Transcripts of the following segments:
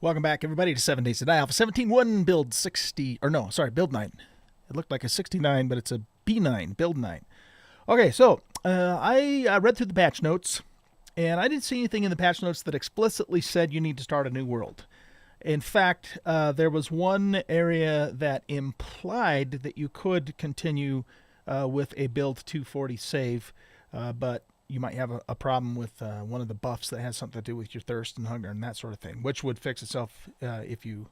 Welcome back, everybody, to 7 Days to Die. Alpha 17.1, build 60, or no, sorry, build 9. It looked like a 69, but it's a B9, build 9. Okay, so I read through the patch notes, and I didn't see anything in the patch notes that explicitly said you need to start a new world. In fact, there was one area that implied that you could continue with a build 240 save, but you might have a problem with one of the buffs that has something to do with your thirst and hunger and that sort of thing, which would fix itself if you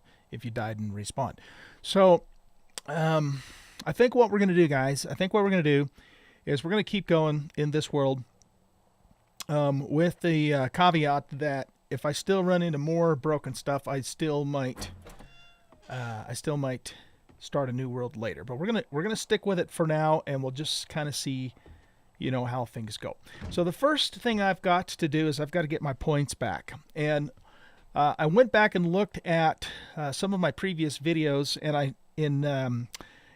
died and respawned. So I think what we're going to do, guys, is we're going to keep going in this world with the caveat that if I still run into more broken stuff, I still might start a new world later. But we're gonna stick with it for now, and we'll just kind of see, how things go. So the first thing I've got to do is I've got to get my points back. And I went back and looked at some of my previous videos, and in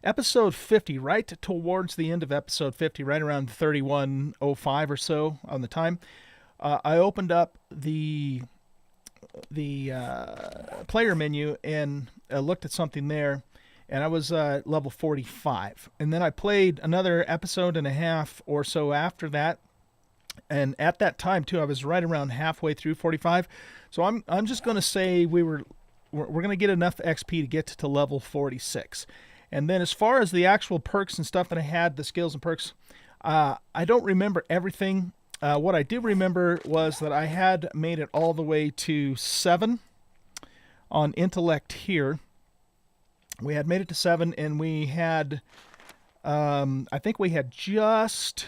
episode 50, right towards the end of episode 50, right around 31:05 or so on the time, I opened up the player menu and looked at something there, and I was level 45. And then I played another episode and a half or so after that, and at that time too, I was right around halfway through 45. So I'm just going to say we're going to get enough XP to get to level 46. And then as far as the actual perks and stuff that I had, the skills and perks, I don't remember everything. What I do remember was that I had made it all the way to 7 on intellect here. We had made it to 7, and we had, I think we had just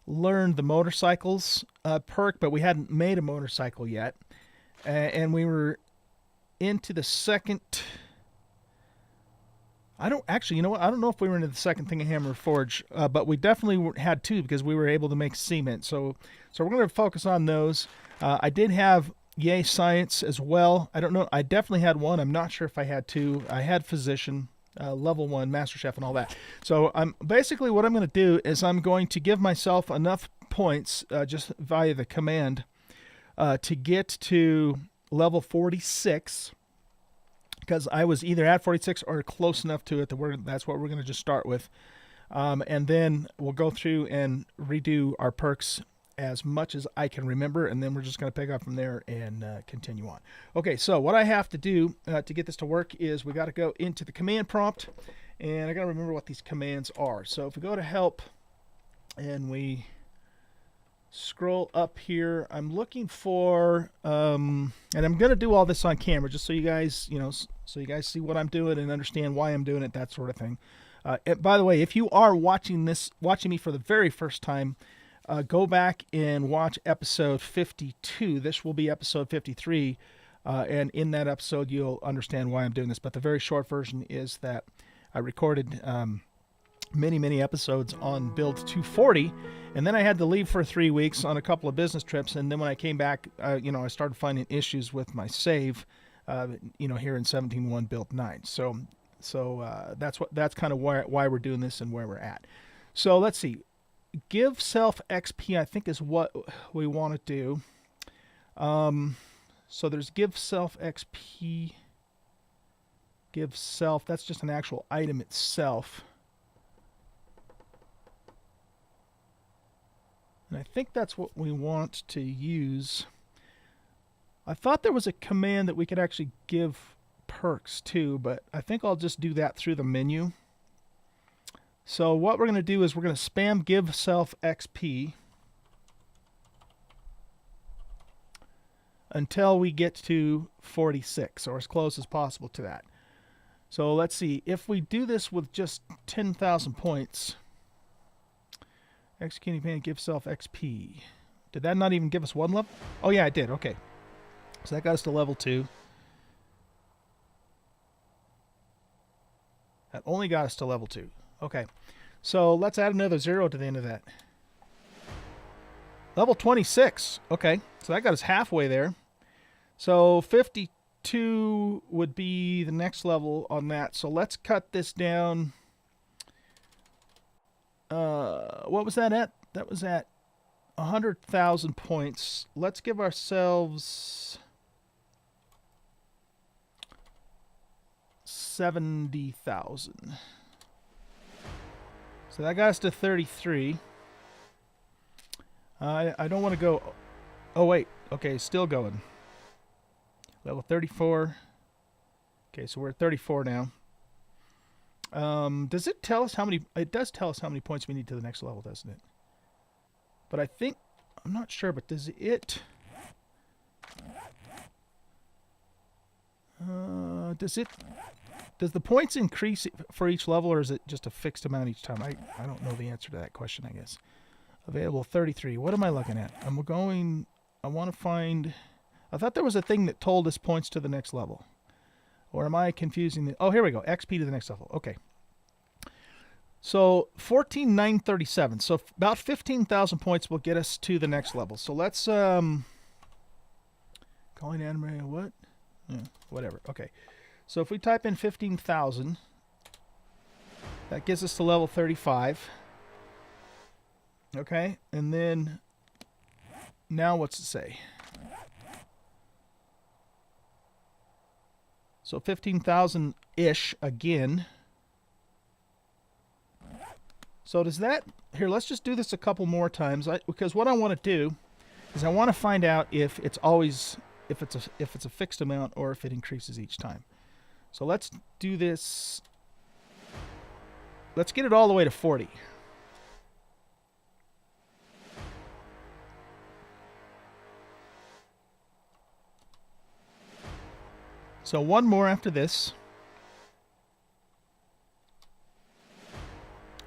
learned the motorcycles perk, but we hadn't made a motorcycle yet. And we were into the second... I don't know if we were into the second thing of Hammer Forge, but we definitely had 2 because we were able to make cement. So we're going to focus on those. I did have Yay Science as well. I don't know. I definitely had 1. I'm not sure if I had 2. I had Physician, level 1, Master Chef, and all that. So basically what I'm going to do is I'm going to give myself enough points just via the command to get to level 46. Because I was either at 46 or close enough to it that that's what we're going to just start with. And then we'll go through and redo our perks as much as I can remember, and then we're just going to pick up from there and continue on. Okay, so what I have to do to get this to work is we got to go into the command prompt, and I got to remember what these commands are. So if we go to help and we scroll up here, I'm looking for and I'm going to do all this on camera just so you guys see what I'm doing and understand why I'm doing it, that sort of thing. By the way, if you are watching me for the very first time, go back and watch episode 52. This will be episode 53, and in that episode you'll understand why I'm doing this. But the very short version is that I recorded many episodes on build 240, and then I had to leave for 3 weeks on a couple of business trips, and then when I came back, I started finding issues with my save, here in 17.1 build 9. So that's kind of why we're doing this and where we're at. So let's see. Give self XP, I think, is what we want to do. So there's give self XP. Give self. That's just an actual item itself. And I think that's what we want to use. I thought there was a command that we could actually give perks to, but I think I'll just do that through the menu. So what we're going to do is we're going to spam give self XP until we get to 46, or as close as possible to that. So let's see. If we do this with just 10,000 points... Executing command, give self XP. Did that not even give us 1 level? Oh yeah, it did. Okay. So that got us to level 2. That only got us to level 2. Okay. So let's add another 0 to the end of that. Level 26. Okay. So that got us halfway there. So 52 would be the next level on that. So let's cut this down. What was that at? That was at 100,000 points. Let's give ourselves 70,000. So that got us to 33. I don't want to go... Oh, wait. Okay, still going. Level 34. Okay, so we're at 34 now. Does it tell us how many... It does tell us how many points we need to the next level, doesn't it? But I think... I'm not sure, but does it... Does the points increase for each level, or is it just a fixed amount each time? I don't know the answer to that question, I guess. Available 33. What am I looking at? I want to find... I thought there was a thing that told us points to the next level. Or am I confusing the... Oh, here we go. XP to the next level. Okay. So, 14,937. So, about 15,000 points will get us to the next level. So, let's... Calling anime, what? Yeah, whatever. Okay. So, if we type in 15,000, that gets us to level 35. Okay. And then, now what's it say? So 15,000-ish again. So does that... Here, let's just do this a couple more times. Because what I want to do is I want to find out if it's always... If it's a fixed amount or if it increases each time. So let's do this... Let's get it all the way to 40. So one more after this.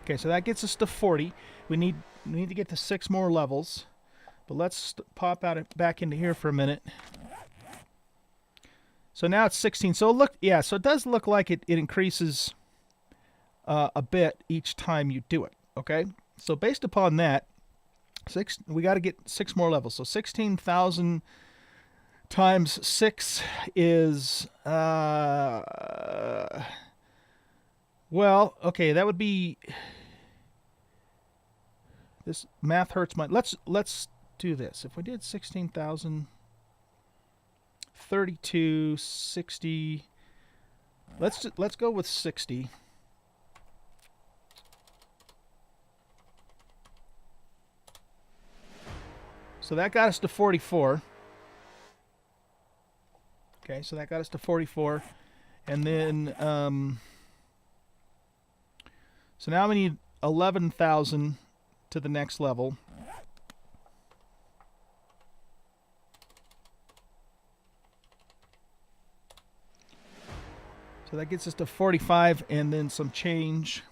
Okay, so that gets us to 40. We need to get to 6 more levels. But let's pop back into here for a minute. So now it's 16. So look, yeah, so it does look like it increases a bit each time you do it. Okay? So based upon that, we got to get 6 more levels. So 16,000 times 6 is, well, okay, that would be, this math hurts my, let's do this. If we did 16,000, 32, 60, let's go with 60. So that got us to 44. Okay, so that got us to 44. And then, so now we need 11,000 to the next level. So that gets us to 45 and then some change.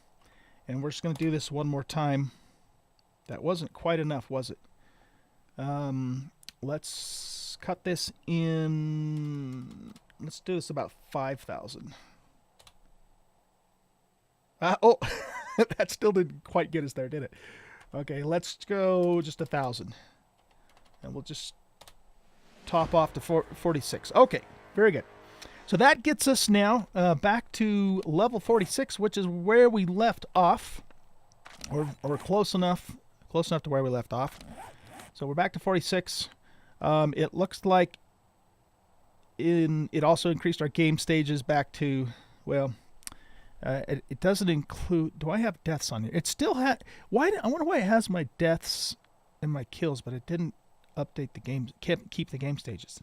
And we're just going to do this one more time. That wasn't quite enough, was it? Let's cut this in. Let's do this about 5,000. Oh, that still didn't quite get us there, did it? Okay, let's go just 1,000. And we'll just top off to 46. Okay, very good. So that gets us now back to level 46, which is where we left off, or close enough to where we left off. So we're back to 46. It looks like it also increased our game stages back to, well, it doesn't include. Do I have deaths on here? It still had. I wonder why it has my deaths and my kills, but it didn't update the game. Keep the game stages.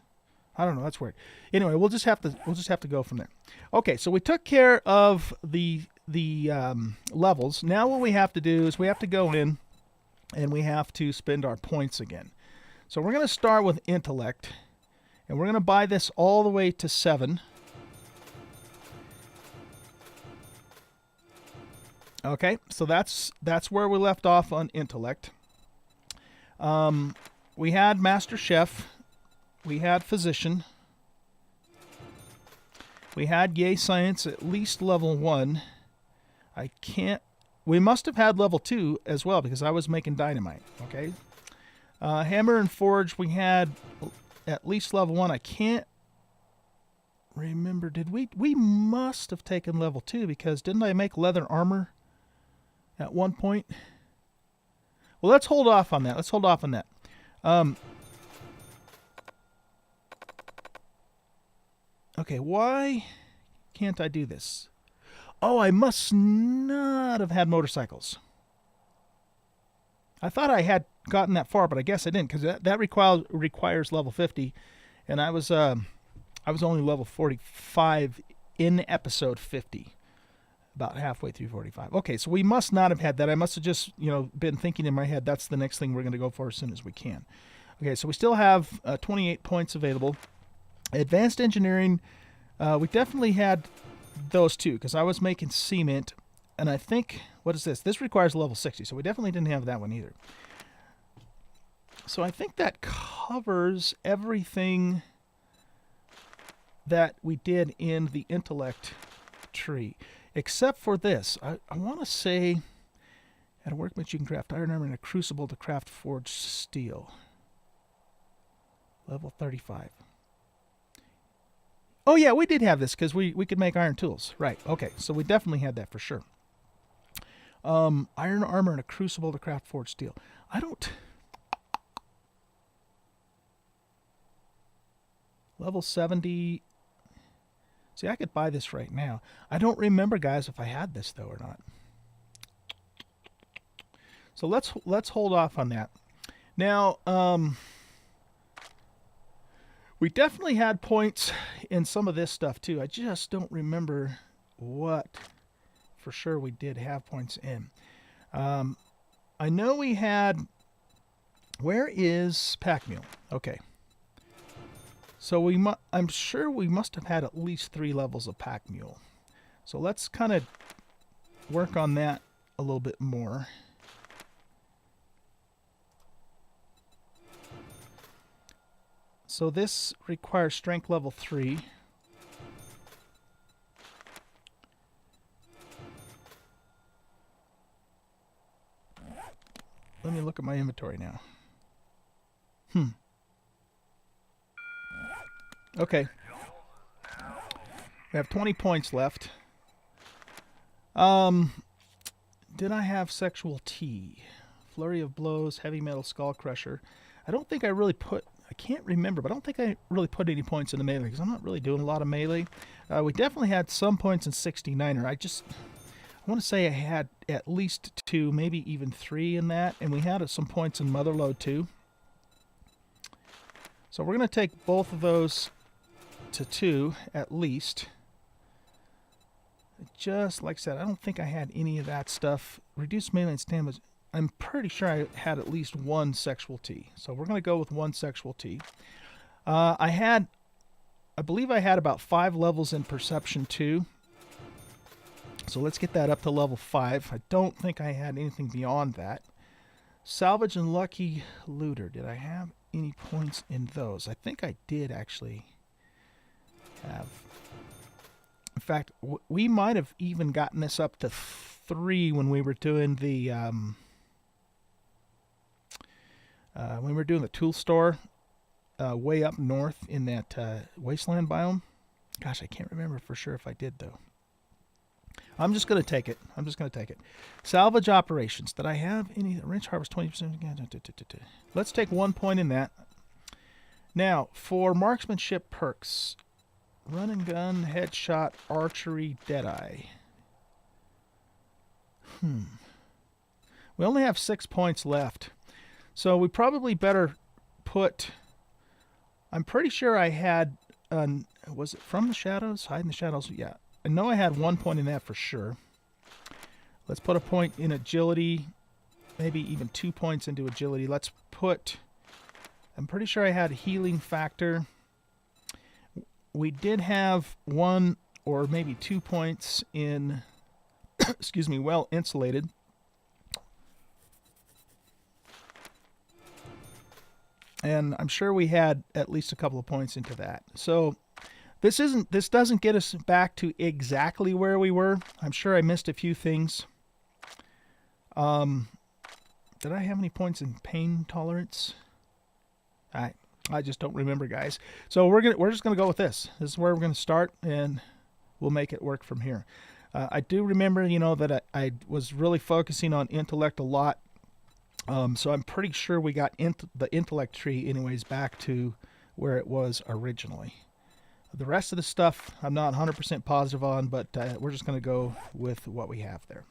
I don't know. That's weird. Anyway, we'll just have to go from there. Okay, so we took care of the levels. Now what we have to do is we have to go in and we have to spend our points again. So we're going to start with intellect, and we're going to buy this all the way to 7. Okay, so that's where we left off on intellect. We had Master Chef. We had Physician. We had Yay Science at least level 1. We must have had level 2 as well because I was making dynamite. Okay. Hammer and Forge, we had at least level 1. I can't remember. Did we? We must have taken level 2 because didn't I make leather armor at one point? Well, let's hold off on that. Okay, why can't I do this? Oh, I must not have had motorcycles. I thought I had gotten that far, but I guess I didn't, because that requires level 50, and I was only level 45 in episode 50, about halfway through 45. Okay, so we must not have had that. I must have just been thinking in my head that's the next thing we're going to go for as soon as we can. Okay, so we still have 28 points available. Advanced engineering, we definitely had those two, because I was making cement, and I think, what is this? This requires level 60, so we definitely didn't have that one either. So I think that covers everything that we did in the intellect tree, except for this. I want to say, at a workbench you can craft iron armor and a crucible to craft forged steel. Level 35. Oh yeah, we did have this, because we could make iron tools. Right, okay, so we definitely had that for sure. Iron armor and a crucible to craft forged steel. I don't... Level 70... See, I could buy this right now. I don't remember, guys, if I had this, though, or not. So let's hold off on that. Now, we definitely had points in some of this stuff, too. I just don't remember what for sure we did have points in. I know we had... Where is pack mule? Okay. So I'm sure we must have had at least 3 levels of pack mule. So let's kind of work on that a little bit more. So this requires strength level 3. Let me look at my inventory now. Okay. We have 20 points left. Did I have sexual tea? Flurry of blows, heavy metal skull crusher. I don't think I really put... I can't remember, but I don't think I really put any points in the melee, because I'm not really doing a lot of melee. We definitely had some points in 69er. I want to say I had at least 2, maybe even 3 in that, and we had some points in Motherlode too. So we're going to take both of those to 2 at least. Just like I said, I don't think I had any of that stuff. Reduced melee and stamina. I'm pretty sure I had at least 1 sexual tea. So we're going to go with 1 sexual tea. I believe I had about 5 levels in perception too. So let's get that up to level 5. I don't think I had anything beyond that. Salvage and lucky looter. Did I have any points in those? I think I did actually have. In fact, we might have even gotten this up to 3 when we were doing the tool store way up north in that wasteland biome. Gosh, I can't remember for sure if I did though. I'm just going to take it. Salvage operations. Did I have any? Wrench harvest 20%. Let's take 1 point in that. Now, for marksmanship perks. Run and gun, headshot, archery, deadeye. We only have 6 points left. So we probably better put... I'm pretty sure I had... was it From the Shadows? Hide in the Shadows? Yeah. I know I had 1 point in that for sure. Let's put a point in agility. Maybe even 2 points into agility. Let's put... I'm pretty sure I had healing factor. We did have 1 or maybe 2 points in... excuse me, well insulated. And I'm sure we had at least a couple of points into that. So this doesn't get us back to exactly where we were. I'm sure I missed a few things. Did I have any points in pain tolerance? I just don't remember, guys. So we're just gonna go with this. This is where we're gonna start, and we'll make it work from here. I do remember, that I was really focusing on intellect a lot. So I'm pretty sure we got the intellect tree anyways back to where it was originally. The rest of the stuff I'm not 100% positive on, but we're just going to go with what we have there.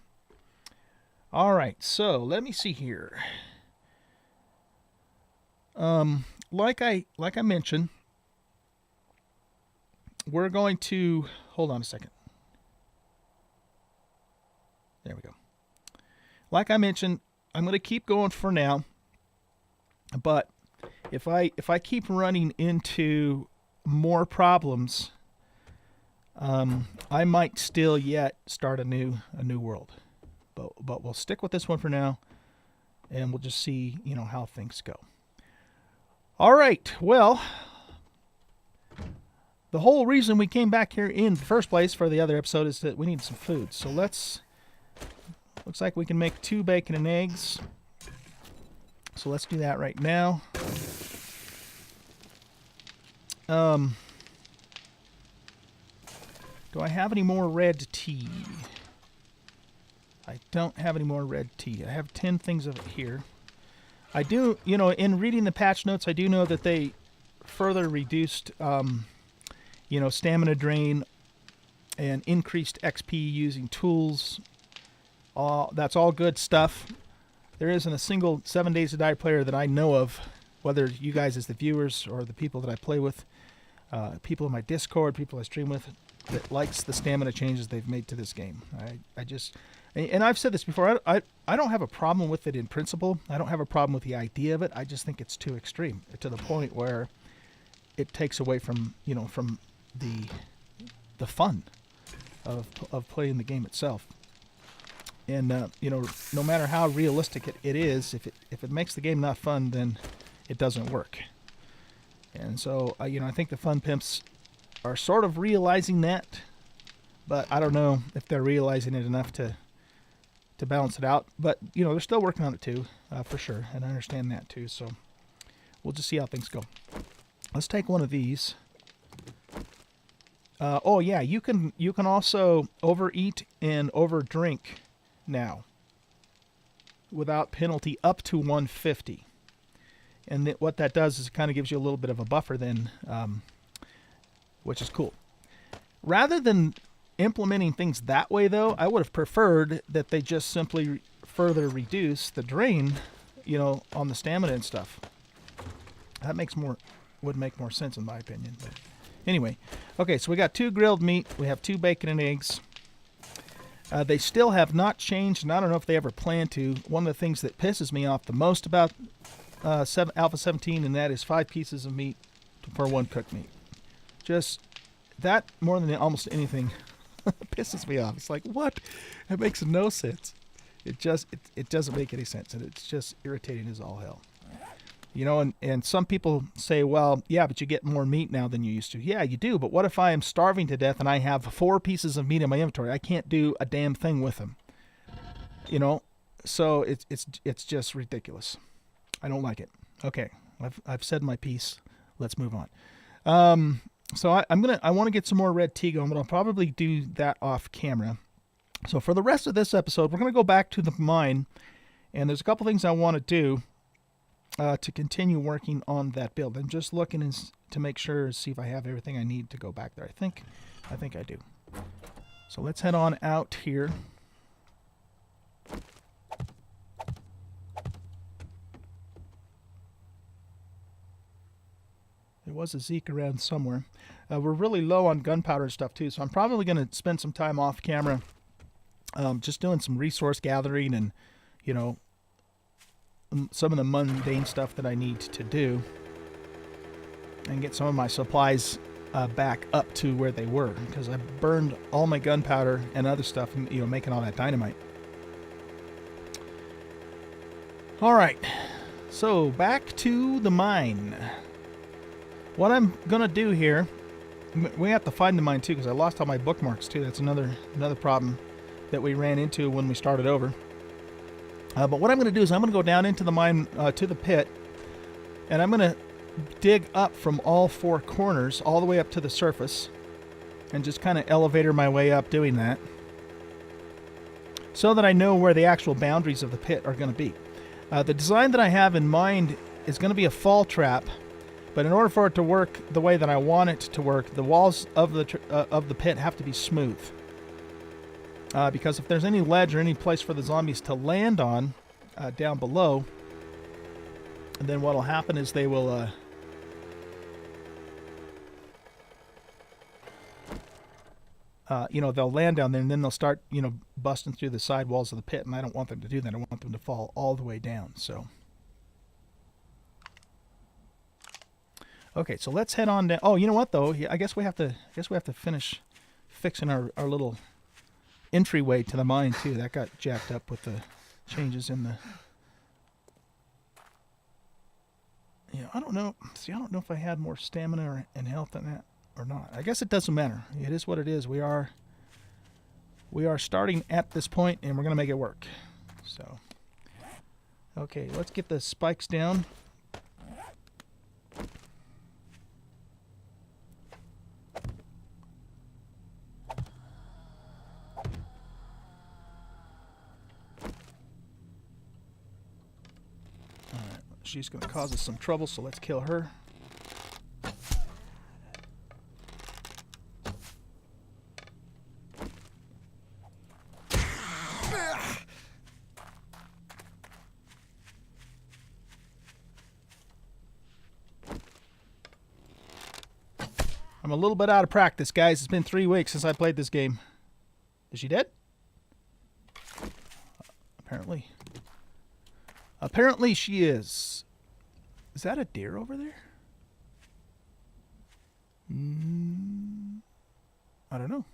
All right, so let me see here. Like I mentioned, we're going to hold on a second. There we go. Like I mentioned, I'm going to keep going for now, but if I keep running into more problems, I might still yet start a new world, but we'll stick with this one for now, and we'll just see how things go. All right, well, the whole reason we came back here in the first place for the other episode is that we need some food. So looks like we can make 2 bacon and eggs. So let's do that right now. Do I have any more red tea? I don't have any more red tea. I have 10 things of it here. I do, in reading the patch notes, I do know that they further reduced, stamina drain and increased XP using tools. That's all good stuff. There isn't a single 7 Days to Die player that I know of, whether you guys as the viewers or the people that I play with, people in my Discord, people I stream with, that likes the stamina changes they've made to this game. I just... And I've said this before, I don't have a problem with it in principle. I don't have a problem with the idea of it. I just think it's too extreme, to the point where it takes away from, from the fun of playing the game itself. And, no matter how realistic it is, if it makes the game not fun, then it doesn't work. And so, I think the fun pimps are sort of realizing that, but I don't know if they're realizing it enough to balance it out. But they're still working on it too, for sure, and I understand that too. So we'll just see how things go. Let's take one of these. Oh yeah, you can also overeat and overdrink now without penalty up to 150. And what that does is it kind of gives you a little bit of a buffer then, which is cool. Rather than implementing things that way, though, I would have preferred that they just simply further reduce the drain, on the stamina and stuff. That would make more sense in my opinion. But anyway, okay, so we got 2 grilled meat. We have 2 bacon and eggs. They still have not changed, and I don't know if they ever plan to. One of the things that pisses me off the most about Alpha 17, and that is 5 pieces of meat for 1 cooked meat. Just that, more than almost anything, pisses me off. It's like, what? It makes no sense. It doesn't make any sense, and it's just irritating as all hell. And some people say, well, yeah, but you get more meat now than you used to. Yeah, you do, but what if I am starving to death and I have 4 pieces of meat in my inventory? I can't do a damn thing with them. So it's just ridiculous. I don't like it. Okay, I've said my piece. Let's move on. So I want to get some more red tea going, but I'll probably do that off camera. So for the rest of this episode, we're going to go back to the mine, and there's a couple things I want to do to continue working on that build. I'm just looking to make sure, see if I have everything I need to go back there. I think I do. So let's head on out here. There was a Zeke around somewhere. We're really low on gunpowder and stuff too, so I'm probably going to spend some time off camera just doing some resource gathering and, some of the mundane stuff that I need to do and get some of my supplies back up to where they were, because I burned all my gunpowder and other stuff, making all that dynamite. All right, so back to the mine. What I'm gonna do here, we have to find the mine too, because I lost all my bookmarks too. That's another problem that we ran into when we started over. But what I'm going to do is I'm going to go down into the mine, to the pit, and I'm going to dig up from all 4 corners all the way up to the surface, and just kind of elevator my way up doing that, so that I know where the actual boundaries of the pit are going to be. The design that I have in mind is going to be a fall trap, But in order for it to work the way that I want it to work, the walls of the pit have to be smooth. Because if there's any ledge or any place for the zombies to land on down below, then what'll happen is they will they'll land down there, and then they'll start, busting through the side walls of the pit, and I don't want them to do that. I want them to fall all the way down. So, okay, so let's head on down. Oh, you know what though? I guess we have to finish fixing our little entryway to the mine too. That got jacked up with the changes in the. Yeah, I don't know. See, I don't know if I had more stamina and health than that or not. I guess it doesn't matter. It is what it is. We are starting at this point, and we're gonna make it work. So, okay, let's get the spikes down. She's going to cause us some trouble, so let's kill her. I'm a little bit out of practice, guys. It's been 3 weeks since I played this game. Is she dead? Apparently. Apparently she is. Is that a deer over there? I don't know.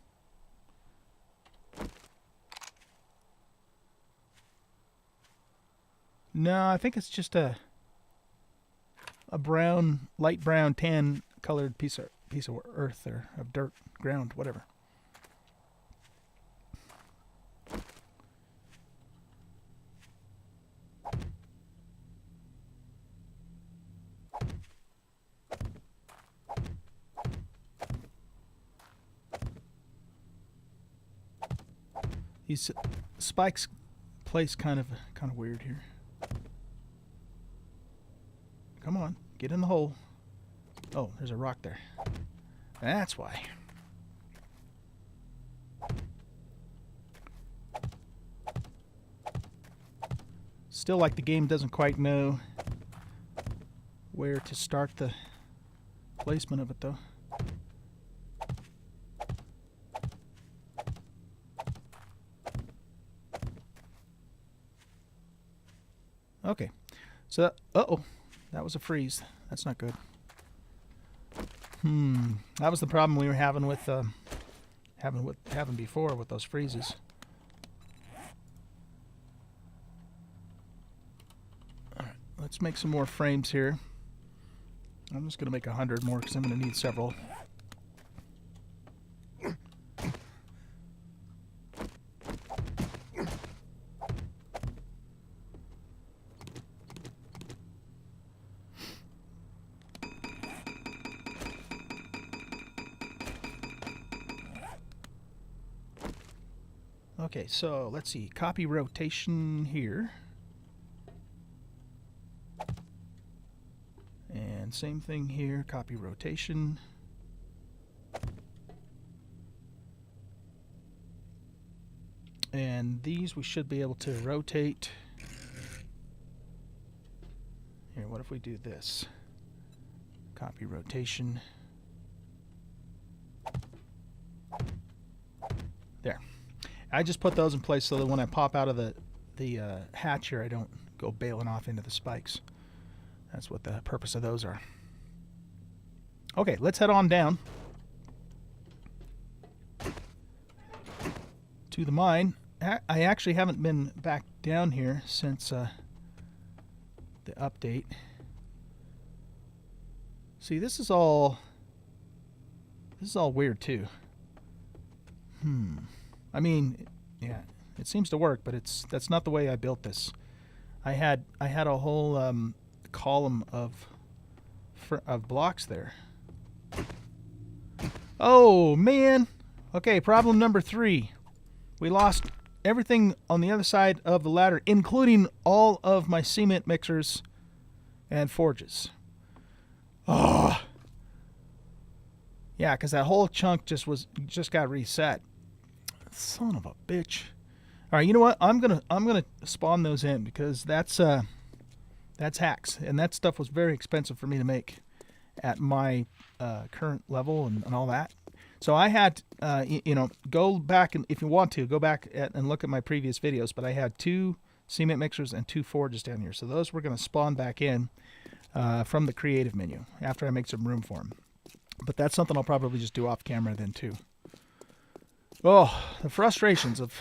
No, I think it's just a brown, light brown, tan colored piece of earth or of dirt, ground, whatever. These spikes place kind of weird here. Come on, get in the hole. Oh, there's a rock there. That's why. Still like the game doesn't quite know where to start the placement of it though. Okay, so that was a freeze. That's not good. That was the problem we were having with having before with those freezes. All right, let's make some more frames here. I'm just gonna make 100 more because I'm gonna need several. Okay, so let's see. Copy rotation here. And same thing here. Copy rotation. And these we should be able to rotate. Here, what if we do this? Copy rotation. There. I just put those in place so that when I pop out of the hatch here, I don't go bailing off into the spikes. That's what the purpose of those are. Okay, let's head on down to the mine. I actually haven't been back down here since the update. See, this is all weird too. I mean, yeah, it seems to work, but that's not the way I built this. I had a whole column of blocks there. Oh man! Okay, problem number 3. We lost everything on the other side of the ladder, including all of my cement mixers and forges. Oh, yeah, because that whole chunk just got reset. Son of a bitch. All right, you know what? I'm gonna spawn those in because that's hacks, and that stuff was very expensive for me to make at my current level and all that. So I had, go back and if you want to go back and look at my previous videos. But I had 2 cement mixers and 2 forges down here. So those we're going to spawn back in from the creative menu after I make some room for them. But that's something I'll probably just do off camera then too. Oh, the frustrations of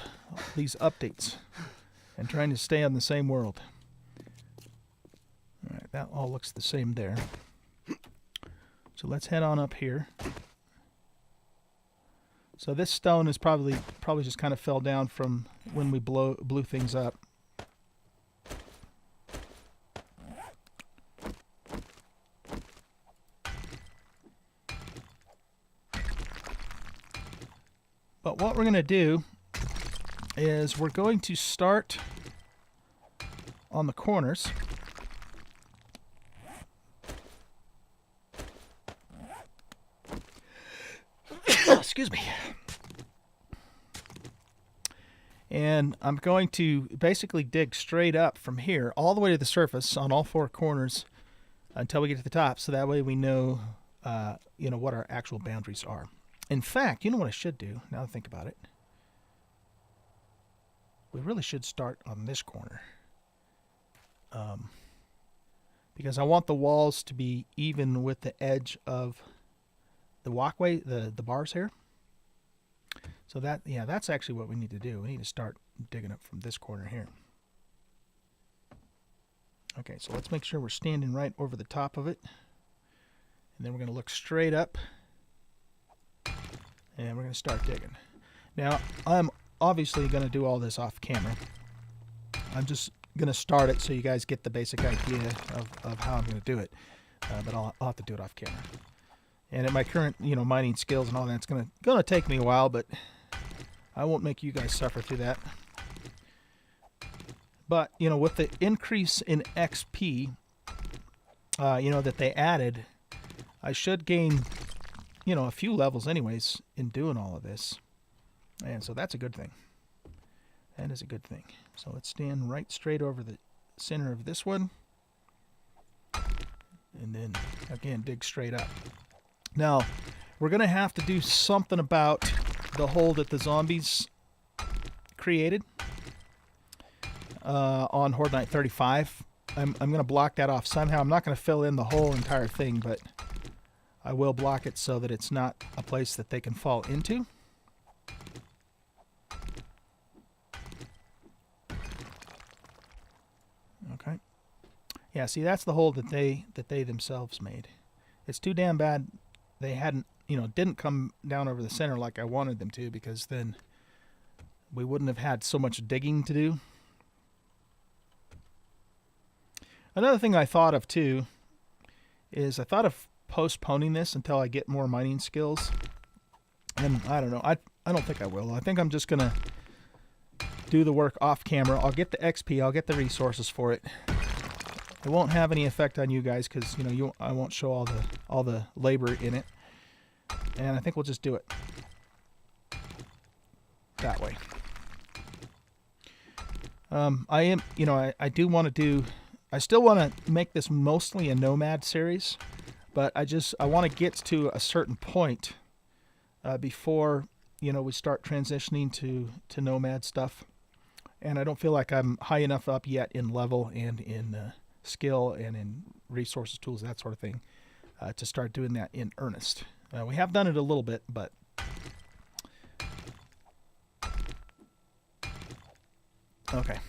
these updates and trying to stay on the same world. All right, that all looks the same there. So let's head on up here. So this stone is probably just kind of fell down from when we blew things up. But what we're going to do is we're going to start on the corners. Excuse me. And I'm going to basically dig straight up from here all the way to the surface on all 4 corners until we get to the top, so that way we know what our actual boundaries are. In fact, you know what I should do now that I think about it? We really should start on this corner. Because I want the walls to be even with the edge of the walkway, the bars here. So that's actually what we need to do. We need to start digging up from this corner here. Okay, so let's make sure we're standing right over the top of it. And then we're going to look straight up. And we're going to start digging. Now, I'm obviously going to do all this off camera. I'm just going to start it so you guys get the basic idea of how I'm going to do it. But I'll have to do it off camera. And at my current, mining skills and all that, it's going to take me a while, but I won't make you guys suffer through that. But, with the increase in XP, that they added, I should gain, a few levels anyways in doing all of this. And so that's a good thing. That is a good thing. So let's stand right straight over the center of this one. And then, again, dig straight up. Now, we're going to have to do something about the hole that the zombies created on Horde Night 35. I'm going to block that off somehow. I'm not going to fill in the whole entire thing, but I will block it so that it's not a place that they can fall into. Okay. Yeah, see, that's the hole that they themselves made. It's too damn bad they hadn't, didn't come down over the center like I wanted them to, because then we wouldn't have had so much digging to do. Another thing I thought of too is I thought of postponing this until I get more mining skills. And I don't know. I don't think I will. I think I'm just going to do the work off camera. I'll get the XP. I'll get the resources for it. It won't have any effect on you guys because I won't show all the labor in it, and I think we'll just do it that way. I do want to do. I still want to make this mostly a nomad series, but I want to get to a certain point before we start transitioning to nomad stuff, and I don't feel like I'm high enough up yet in level and in skill and in resources, tools, that sort of thing, to start doing that in earnest. We have done it a little bit, but okay.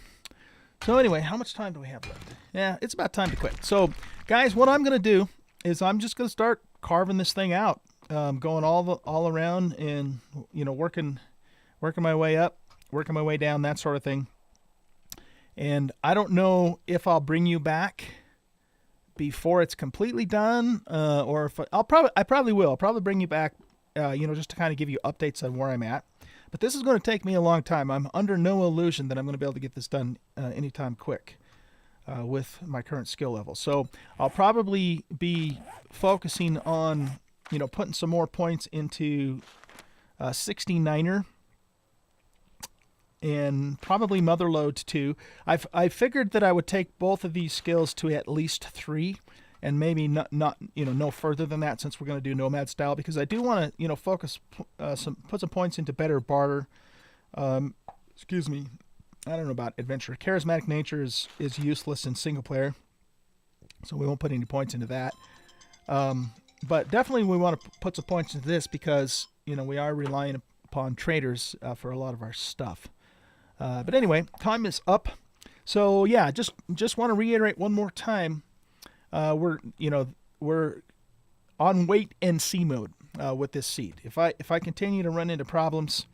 So anyway, how much time do we have left? Yeah, it's about time to quit. So guys, what I'm going to do is I'm just going to start carving this thing out, going all around and working my way up, working my way down, that sort of thing. And I don't know if I'll bring you back before it's completely done, or if I probably will. I'll probably bring you back, just to kind of give you updates on where I'm at. But this is going to take me a long time. I'm under no illusion that I'm going to be able to get this done anytime quick. with my current skill level. So I'll probably be focusing on, putting some more points into 69er and probably Motherlode too. I figured that I would take both of these skills to at least 3, and maybe not no further than that, since we're going to do Nomad style, because I do want to focus put some points into better barter. Excuse me. I don't know about adventure. Charismatic nature is useless in single player, so we won't put any points into that. But definitely we want to put some points into this, because we are relying upon traders for a lot of our stuff. But anyway, time is up. So yeah, just want to reiterate one more time. We're on wait and see mode with this seed. If I continue to run into problems,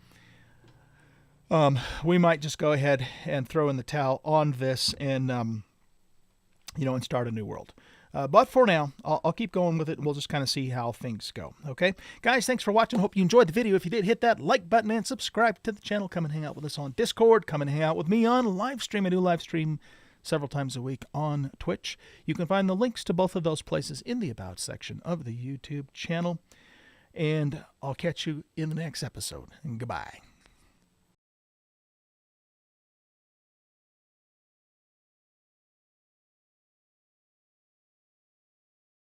we might just go ahead and throw in the towel on this and and start a new world. But for now, I'll keep going with it, and we'll just kind of see how things go. Okay, guys, thanks for watching. Hope you enjoyed the video. If you did, hit that like button and subscribe to the channel. Come and hang out with us on Discord. Come and hang out with me on live stream. I do live stream several times a week on Twitch. You can find the links to both of those places in the About section of the YouTube channel. And I'll catch you in the next episode. And goodbye.